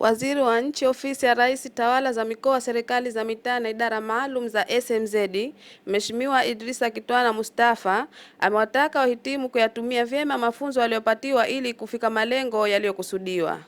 Waziri wa Nchi, Ofisi ya Rais, Tawala za Mikoa, Serikali za Mitaa na Idara Maalum za SMZ, Mheshimiwa Idrisa Kitwana Mustafa amewataka wahitimu kuyatumia vyema mafunzo waliyopatiwa ili kufika malengo yaliyokusudiwa.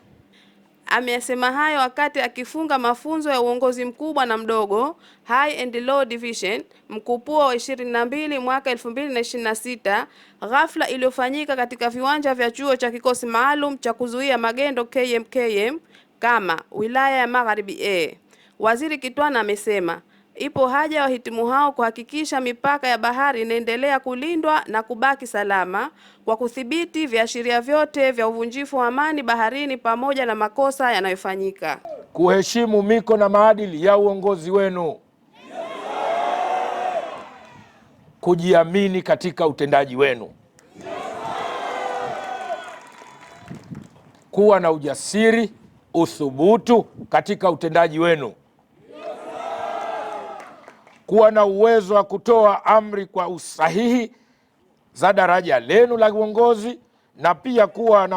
Amesema hayo wakati akifunga mafunzo ya uongozi mkubwa na mdogo High and Low Division mkupuo wa 22 mwaka 2026, ghafla iliyofanyika katika viwanja vya chuo cha kikosi maalum cha kuzuia magendo KMKM kama wilaya ya Magharibi A. Waziri Kitwana amesema ipo haja ya wahitimu hao kuhakikisha mipaka ya bahari inaendelea kulindwa na kubaki salama kwa kudhibiti viashiria vyote vya uvunjifu wa amani baharini pamoja na makosa yanayofanyika. Kuheshimu miko na maadili ya uongozi wenu. Kujiamini katika utendaji wenu. Kuwa na ujasiri, uthubutu katika utendaji wenu. Kuwa na uwezo wa kutoa amri kwa usahihi za daraja lenu la uongozi, na pia kuwa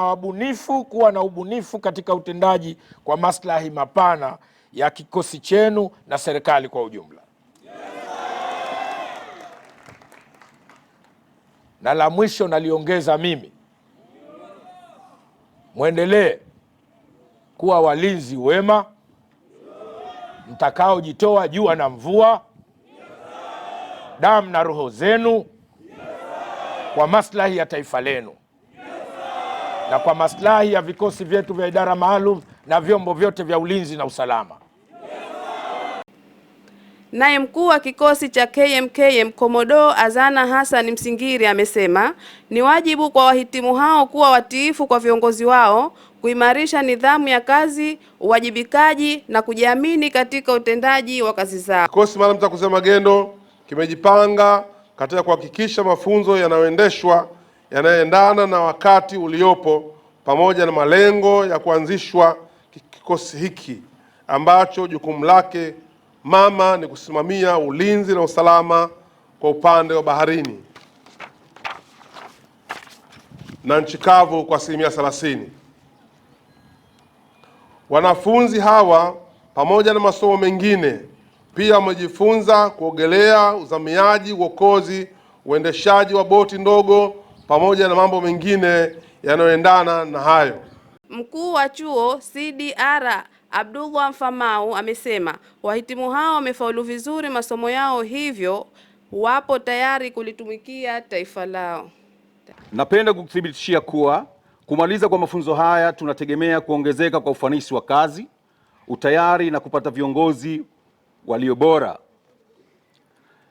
na ubunifu katika utendaji kwa maslahi mapana ya kikosi chenu na serikali kwa ujumla. Na la mwisho naliongeza mimi, mwendelee kuwa walinzi wema mtakaojitoa jua na mvua, damu na roho zenu kwa maslahi ya taifa lenu na kwa maslahi ya vikosi vyetu vya idara maalum na vyombo vyote vya ulinzi na usalama. Naye mkuu wa kikosi cha KMKM Komodo Azana Hassan Msingiri amesema ni wajibu kwa wahitimu hao kuwa watiifu kwa viongozi wao, kuimarisha nidhamu ya kazi, uwajibikaji na kujiamini katika utendaji wa kazi zao. Kikosi maalum cha kuzuia magendo kimejipanga katika kuhakikisha mafunzo yanayoendeshwa yanaendana na wakati uliopo pamoja na malengo ya kuanzishwa kikosi hiki ambacho jukumu lake mama ni kusimamia ulinzi na usalama kwa upande wa baharini na nchi kavu kwa 30%. Wanafunzi hawa pamoja na masomo mengine pia wamejifunza kuogelea, uzamiaji, uokozi, uendeshaji wa boti ndogo pamoja na mambo mengine yanayoendana na hayo. Mkuu wa chuo CDR Abdullah Mfamau amesema wahitimu hao wamefaulu vizuri masomo yao, hivyo wapo tayari kulitumikia taifa lao. Napenda kukuthibitishia kuwa kumaliza kwa mafunzo haya tunategemea kuongezeka kwa ufanisi wa kazi, utayari na kupata viongozi walio bora.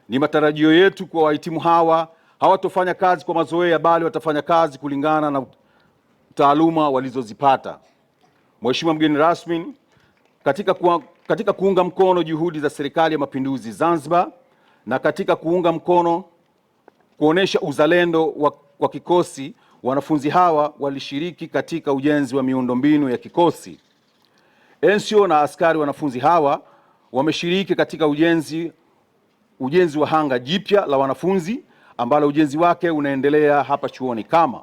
Ni matarajio yetu kwa wahitimu hawa hawatofanya kazi kwa mazoea, bali watafanya kazi kulingana na taaluma walizozipata. Mheshimiwa mgeni rasmi, katika kuunga mkono juhudi za Serikali ya Mapinduzi Zanzibar na katika kuonesha uzalendo wa kikosi, wanafunzi hawa walishiriki katika ujenzi wa miundombinu ya kikosi. NCO na askari wanafunzi hawa wameshiriki katika ujenzi wa hanga jipya la wanafunzi ambalo ujenzi wake unaendelea hapa chuoni kama